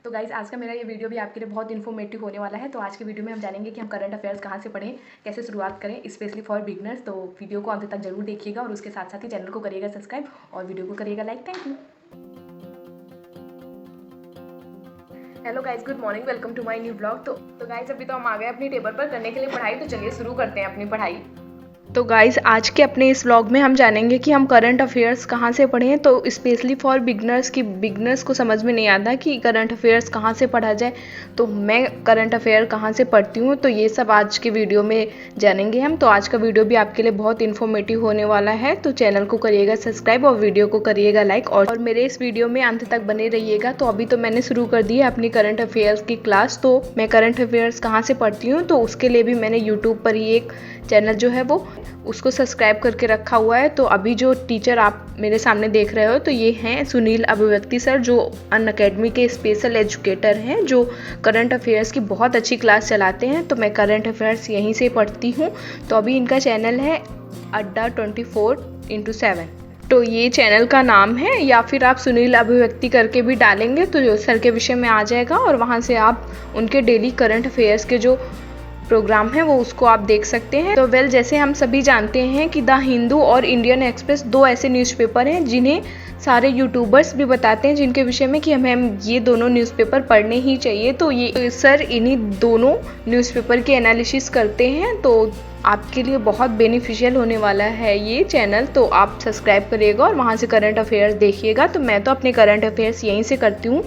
तो गाइज़ आज का मेरा ये वीडियो भी आपके लिए बहुत इन्फॉर्मेटिव होने वाला है। तो आज के वीडियो में हम जानेंगे कि हम करंट अफेयर्स कहाँ से पढ़ें, कैसे शुरुआत करें, स्पेशली फॉर बिगनर्स। तो वीडियो को अंत तक जरूर देखिएगा और उसके साथ साथ ही चैनल को करिएगा सब्सक्राइब और वीडियो को करिएगा like. Thank you. Hello guys, good morning, welcome to my new blog. तो गाइज अभी तो हम आ गए अपनी टेबल पर करने के लिए पढ़ाई। तो चलिए शुरू करते हैं अपनी पढ़ाई। तो गाइज़ आज के अपने इस व्लॉग में हम जानेंगे कि हम करंट अफेयर्स कहाँ से पढ़ें। तो स्पेशली फॉर बिगनर्स की बिगनर्स को समझ में नहीं आता कि करंट अफेयर्स कहाँ से पढ़ा जाए, तो मैं करंट अफेयर कहाँ से पढ़ती हूँ, तो ये सब आज के वीडियो में जानेंगे हम। तो आज का वीडियो भी आपके लिए बहुत इन्फॉर्मेटिव होने वाला है। तो चैनल को करिएगा सब्सक्राइब और वीडियो को करिएगा लाइक और मेरे इस वीडियो में अंत तक बने रहिएगा। तो अभी तो मैंने शुरू कर दी है अपनी करंट अफेयर्स की क्लास। तो मैं करंट अफेयर्स कहाँ से पढ़ती हूँ, तो उसके लिए भी मैंने यूट्यूब पर ही एक चैनल जो है वो उसको सब्सक्राइब करके रखा हुआ है। तो अभी जो टीचर आप मेरे सामने देख रहे हो, तो ये हैं सुनील अभिव्यक्ति सर, जो अनअकैडमी के स्पेशल एजुकेटर हैं, जो करंट अफेयर्स की बहुत अच्छी क्लास चलाते हैं। तो मैं करंट अफेयर्स यहीं से पढ़ती हूँ। तो अभी इनका चैनल है अड्डा 24x7। तो ये चैनल का नाम है, या फिर आप सुनील अभिव्यक्ति करके भी डालेंगे तो जो सर के विषय में आ जाएगा और वहाँ से आप उनके डेली करंट अफेयर्स के जो प्रोग्राम है वो उसको आप देख सकते हैं। तो जैसे हम सभी जानते हैं कि द हिंदू और इंडियन एक्सप्रेस दो ऐसे न्यूज़पेपर हैं जिन्हें सारे यूट्यूबर्स भी बताते हैं, जिनके विषय में कि हमें ये दोनों न्यूज़पेपर पढ़ने ही चाहिए। तो ये सर इन्हीं दोनों न्यूज़पेपर के एनालिसिस करते हैं। तो आपके लिए बहुत बेनिफिशियल होने वाला है ये चैनल। तो आप सब्सक्राइब करिएगा और वहाँ से करंट अफेयर्स देखिएगा। तो मैं तो अपने करंट अफेयर्स यहीं से करती हूँ।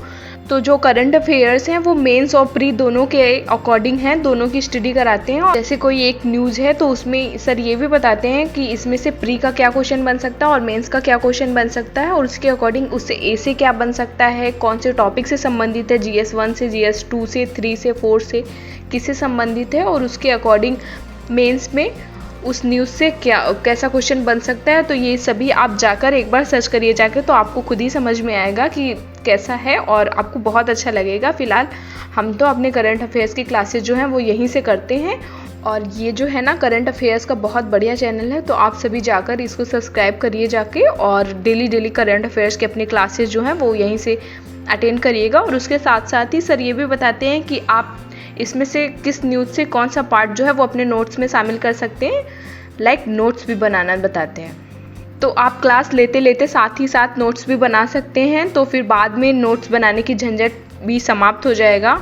तो जो करंट अफेयर्स हैं वो मेंस और प्री दोनों के अकॉर्डिंग हैं, दोनों की स्टडी कराते हैं। और जैसे कोई एक न्यूज़ है तो उसमें सर ये भी बताते हैं कि इसमें से प्री का क्या क्वेश्चन बन सकता है और मेंस का क्या क्वेश्चन बन सकता है, और उसके अकॉर्डिंग उससे ए से क्या बन सकता है, कौन से टॉपिक से संबंधित है, GS 1 से, GS 2 से, 3 से, 4 से किससे संबंधित है, और उसके अकॉर्डिंग मेंस में उस न्यूज़ से कैसा क्वेश्चन बन सकता है। तो ये सभी आप जाकर एक बार सर्च करिए जाकर, तो आपको खुद ही समझ में आएगा कि कैसा है और आपको बहुत अच्छा लगेगा। फ़िलहाल हम तो अपने करंट अफेयर्स की क्लासेस जो हैं वो यहीं से करते हैं। और ये जो है ना करंट अफेयर्स का बहुत बढ़िया चैनल है। तो आप सभी जाकर इसको सब्सक्राइब करिए जाके, और डेली करंट अफेयर्स की अपनी क्लासेस जो हैं वो यहीं से अटेंड करिएगा। और उसके साथ साथ ही सर ये भी बताते हैं कि आप इसमें से किस न्यूज़ से कौन सा पार्ट जो है वो अपने नोट्स में शामिल कर सकते हैं, लाइक नोट्स भी बनाना बताते हैं। तो आप क्लास लेते लेते साथ ही साथ नोट्स भी बना सकते हैं। तो फिर बाद में नोट्स बनाने की झंझट भी समाप्त हो जाएगा।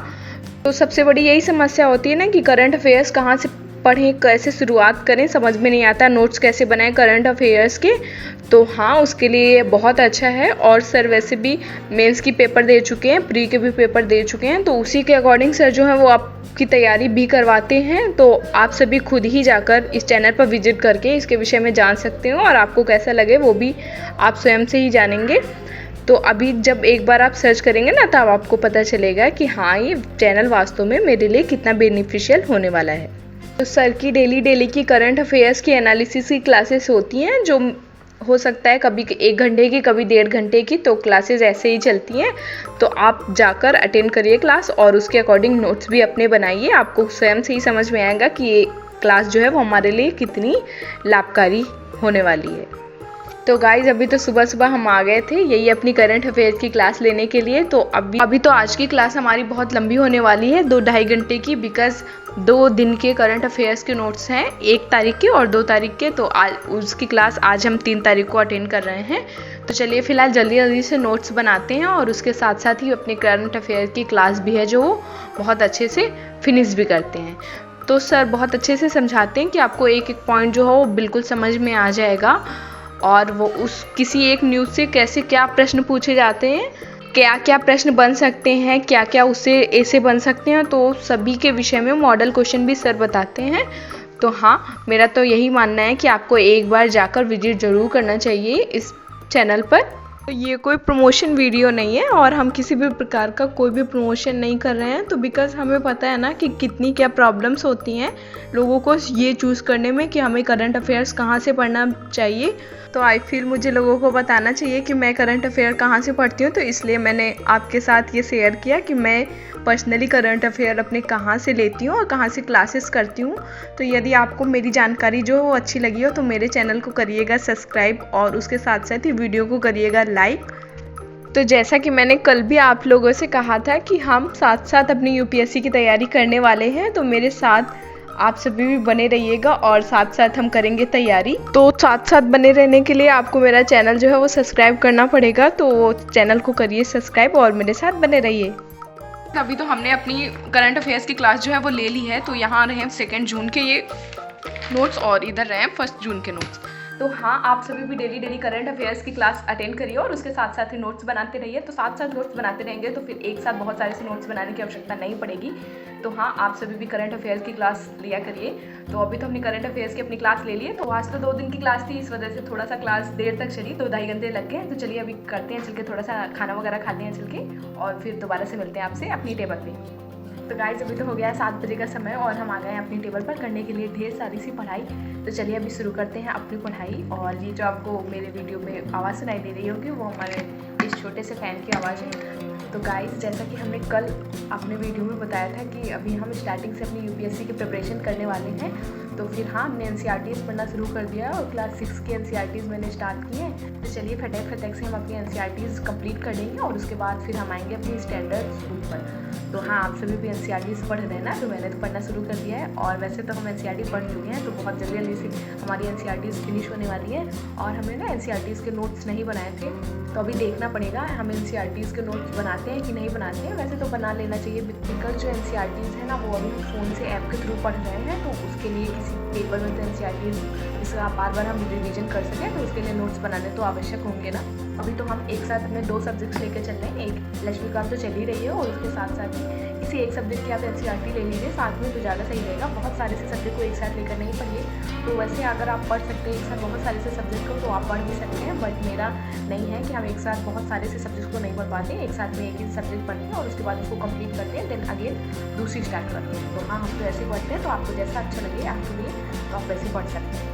तो सबसे बड़ी यही समस्या होती है ना कि करंट अफेयर्स कहाँ से पढ़ें, कैसे शुरुआत करें, समझ में नहीं आता नोट्स कैसे बनाएं करंट अफेयर्स के। तो हाँ, उसके लिए बहुत अच्छा है। और सर वैसे भी मेंस की पेपर दे चुके हैं, प्री के भी पेपर दे चुके हैं। तो उसी के अकॉर्डिंग सर जो है वो आपकी तैयारी भी करवाते हैं। तो आप सभी खुद ही जाकर इस चैनल पर विजिट करके इसके विषय में जान सकते हो, और आपको कैसा लगे वो भी आप स्वयं से ही जानेंगे। तो अभी जब एक बार आप सर्च करेंगे ना, तब आपको पता चलेगा कि हाँ, ये चैनल वास्तव में मेरे लिए कितना बेनिफिशियल होने वाला है। तो सर की डेली की करंट अफेयर्स की एनालिसिस की क्लासेस होती हैं, जो हो सकता है कभी 1 घंटे की, कभी 1.5 घंटे की। तो क्लासेस ऐसे ही चलती हैं। तो आप जाकर अटेंड करिए क्लास और उसके अकॉर्डिंग नोट्स भी अपने बनाइए। आपको स्वयं से ही समझ में आएगा कि ये क्लास जो है वो हमारे लिए कितनी लाभकारी होने वाली है। तो गाइज अभी तो सुबह हम आ गए थे यही अपनी करंट अफेयर की क्लास लेने के लिए। तो अभी तो आज की क्लास हमारी बहुत लंबी होने वाली है, 2-2.5 घंटे की, बिकॉज 2 दिन के करंट अफेयर्स के नोट्स हैं, 1 तारीख के और 2 तारीख के। तो आज उसकी क्लास आज हम 3 तारीख को अटेंड कर रहे हैं। तो चलिए फिलहाल जल्दी से नोट्स बनाते हैं, और उसके साथ साथ ही अपनी करंट अफेयर की क्लास भी है जो वो बहुत अच्छे से फिनिश भी करते हैं। तो सर बहुत अच्छे से समझाते हैं कि आपको एक पॉइंट जो हो वो बिल्कुल समझ में आ जाएगा, और वो उस किसी एक न्यूज़ से कैसे क्या प्रश्न पूछे जाते हैं, क्या क्या प्रश्न बन सकते हैं, क्या क्या उससे ऐसे बन सकते हैं। तो सभी के विषय में मॉडल क्वेश्चन भी सर बताते हैं। तो हाँ, मेरा तो यही मानना है कि आपको एक बार जाकर विजिट ज़रूर करना चाहिए इस चैनल पर। तो ये कोई प्रमोशन वीडियो नहीं है, और हम किसी भी प्रकार का कोई भी प्रमोशन नहीं कर रहे हैं। तो बिकॉज़ हमें पता है ना कि कितनी क्या प्रॉब्लम्स होती हैं लोगों को ये चूज़ करने में कि हमें करंट अफेयर्स कहाँ से पढ़ना चाहिए। तो आई फील मुझे लोगों को बताना चाहिए कि मैं करंट अफेयर कहाँ से पढ़ती हूँ। तो इसलिए मैंने आपके साथ ये शेयर किया कि मैं पर्सनली करंट अफेयर अपने कहाँ से लेती हूँ और कहाँ से क्लासेस करती हूँ। तो यदि आपको मेरी जानकारी जो हो अच्छी लगी हो तो मेरे चैनल को करिएगा सब्सक्राइब, और उसके साथ साथ ही वीडियो को करिएगा लाइक। तो जैसा कि मैंने कल भी आप लोगों से कहा था कि हम साथ साथ अपनी यूपीएससी की तैयारी करने वाले हैं, तो मेरे साथ आप सभी भी बने रहिएगा और साथ साथ हम करेंगे तैयारी। तो साथ साथ बने रहने के लिए आपको मेरा चैनल जो है वो सब्सक्राइब करना पड़ेगा, तो चैनल को करिए सब्सक्राइब और मेरे साथ बने रहिए। अभी तो हमने अपनी करंट अफेयर्स की क्लास जो है वो ले ली है। तो यहाँ रहे हैं 2 जून के ये नोट्स और इधर रहे हैं 1 जून के नोट्स। तो हाँ, आप सभी भी डेली करंट अफेयर्स की क्लास अटेंड करिए और उसके साथ साथ ही नोट्स बनाते रहिए। तो साथ साथ नोट्स बनाते रहेंगे तो फिर एक साथ बहुत सारे से नोट्स बनाने की आवश्यकता नहीं पड़ेगी। तो हाँ, आप सभी भी करंट अफेयर्स की क्लास लिया करिए। तो अभी तो हमने करंट अफेयर्स की अपनी क्लास ले ली है। तो आज तो 2 दिन की क्लास थी, इस वजह से थोड़ा सा क्लास देर तक चली, 2-2.5 घंटे लग गए। तो चलिए अभी करते हैं चल के, थोड़ा सा खाना वगैरह खाते हैं चल के और फिर दोबारा से मिलते हैं आपसे अपनी टेबल पे। तो गाइस अभी तो हो गया है 7 बजे का समय और हम आ गए हैं अपनी टेबल पर करने के लिए ढेर सारी सी पढ़ाई। तो चलिए अभी शुरू करते हैं अपनी पढ़ाई। और ये जो आपको मेरे वीडियो में आवाज़ सुनाई दे रही होगी वो हमारे इस छोटे से फ़ैन की आवाज़ है। तो गाइस जैसा कि हमने कल अपने वीडियो में बताया था कि अभी हम स्टार्टिंग से अपनी यूपीएससी की प्रिपरेशन करने वाले हैं। तो फिर हाँ, हमने एनसीईआरटीज़ पढ़ना शुरू कर दिया है और क्लास 6 के एनसीईआरटीज़ मैंने स्टार्ट किए हैं। तो चलिए फटाक से हम अपनी एनसीईआरटीज़ कंप्लीट कर लेंगे और उसके बाद फिर हम आएंगे अपनी स्टैंडर्ड स्कूल पर। तो हाँ, आप सभी भी एनसीईआरटीज़ पढ़ रहे हैं ना, तो मैंने तो पढ़ना शुरू कर दिया है। और वैसे तो हम एनसीईआरटी पढ़ चुके हैं, तो बहुत जल्दी से हमारी एनसीईआरटीज़ फिनिश होने वाली है। और हमने ना एनसीईआरटीज़ के नोट्स नहीं बनाए थे, तो अभी देखना पड़ेगा हम एनसीईआरटीज़ के नोट्स बनाते हैं कि नहीं बनाते हैं। वैसे तो बना लेना चाहिए, बिकॉज जो एनसीईआरटीज़ है ना वो अभी फ़ोन से ऐप के थ्रू पढ़ रहे हैं। तो उसके लिए किसी पेपर में तो एनसीईआरटीज़ इसका बार हम रिवीजन कर सकें, तो उसके लिए नोट्स बनाने तो आवश्यक होंगे ना। अभी तो हम एक साथ अपने 2 सब्जेक्ट्स लेकर चल रहे हैं। एक लक्ष्मीकांत तो चल ही रही है और उसके साथ साथ ही किसी एक सब्जेक्ट की आप एनसीईआरटी ले लीजिए साथ में, तो ज़्यादा सही रहेगा। बहुत सारे से सब्जेक्ट को एक साथ लेकर नहीं पढ़िए। तो वैसे अगर आप पढ़ सकते हैं एक साथ बहुत सारे से सब्जेक्ट को, तो आप पढ़ भी सकते हैं, बट मेरा नहीं है कि हम एक साथ बहुत सारे से सब्जेक्ट को नहीं पढ़ पाते। एक साथ में एक ही सब्जेक्ट पढ़ते हैं और उसके बाद उसको कंप्लीट करते हैं, देन अगेन दूसरी स्टार्ट करते हैं। तो हाँ, हम तो ऐसे पढ़ते हैं, तो आपको जैसा अच्छा लगे आपके लिए तो आप वैसे पढ़ सकते हैं।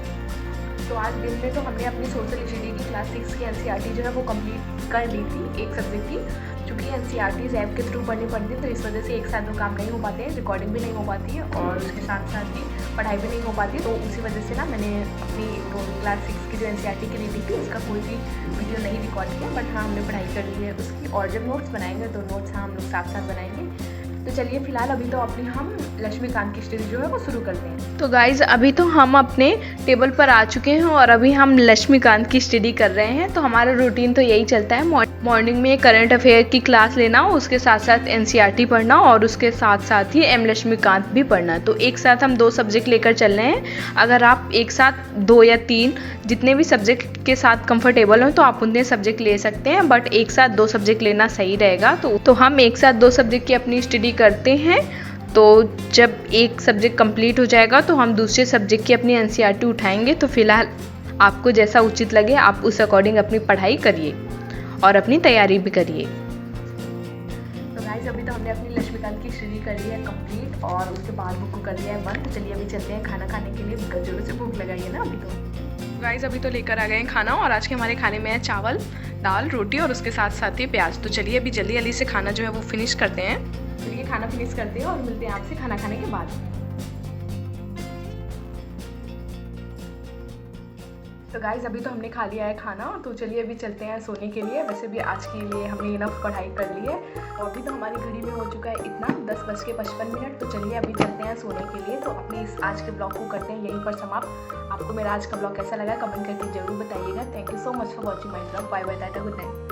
तो आज दिन में तो हमने अपनी सोशल स्टडी की क्लास 6 की एनसीईआरटी जो है वो कंप्लीट कर ली थी, एक सब्जेक्ट की। चूँकि एनसीईआरटीज़ ऐप के थ्रू पढ़नी पड़ती है, तो इस वजह से एक साथ 2 काम नहीं हो पाते हैं, रिकॉर्डिंग भी नहीं हो पाती है और उसके साथ साथ ही पढ़ाई भी नहीं हो पाती। तो उसी वजह से ना मैंने अपनी वो क्लास 6 की जो एनसीईआरटी की रीडिंग थी उसका कोई भी वीडियो नहीं रिकॉर्ड किया, बट हाँ हमने पढ़ाई कर ली है उसकी। और जब नोट्स बनाएंगे तो नोट्स हाँ हम लोग साथ साथ बनाएंगे। तो चलिए फिलहाल अभी तो अपनी हम लक्ष्मीकांत की स्टडी जो है वो शुरू करते हैं। तो गाइज अभी तो हम अपने टेबल पर आ चुके हैं और अभी हम लक्ष्मीकांत की स्टडी कर रहे हैं। तो हमारा रूटीन तो यही चलता है, मॉर्निंग में करंट अफेयर की क्लास लेना, उसके साथ साथ एनसीईआरटी पढ़ना और उसके साथ साथ ही एम लक्ष्मीकांत भी पढ़ना। तो एक साथ हम 2 सब्जेक्ट लेकर चल रहे हैं। अगर आप एक साथ 2 या 3 जितने भी सब्जेक्ट के साथ कंफर्टेबल हो तो आप उतने सब्जेक्ट ले सकते हैं, बट एक साथ 2 सब्जेक्ट लेना सही रहेगा। तो हम एक साथ 2 सब्जेक्ट की अपनी स्टडी करते हैं। तो जब एक सब्जेक्ट कंप्लीट हो जाएगा तो हम दूसरे सब्जेक्ट की अपनी एनसीईआरटी उठाएंगे। तो फिलहाल आपको जैसा उचित लगे आप उस अकॉर्डिंग अपनी पढ़ाई करिए और अपनी तैयारी भी करिए। तो गाइस अभी तो हमने अपनी लक्ष्मीकांत की स्टडी कर ली है कंप्लीट और उसके बाद बुक को कर लिया है बंद। तो चलिए अभी चलते हैं खाना खाने के लिए, जोरों से भूख लगाई है ना अभी तो। गाइस अभी तो लेकर आ गए हैं खाना और आज के हमारे खाने में है चावल, दाल, रोटी और उसके साथ साथ ही प्याज। तो चलिए अभी जल्दी से खाना जो है वो फिनिश करते हैं। चलिए खाना फिनिश करते हैं और मिलते हैं आपसे खाना खाने के बाद। तो गाइज अभी तो हमने खा लिया है खाना, तो चलिए अभी चलते हैं सोने के लिए। वैसे भी आज के लिए हमने इनफ पढ़ाई कर ली है और अभी तो हमारी घड़ी में हो चुका है इतना 10:55। तो चलिए अभी चलते हैं सोने के लिए। तो अपने इस आज के ब्लॉग को करते हैं यहीं पर समाप्त। आपको मेरा आज का ब्लॉग कैसा लगा कमेंट करके जरूर बताइएगा। Thank you so much for watching my blog. Bye bye, tata, good night.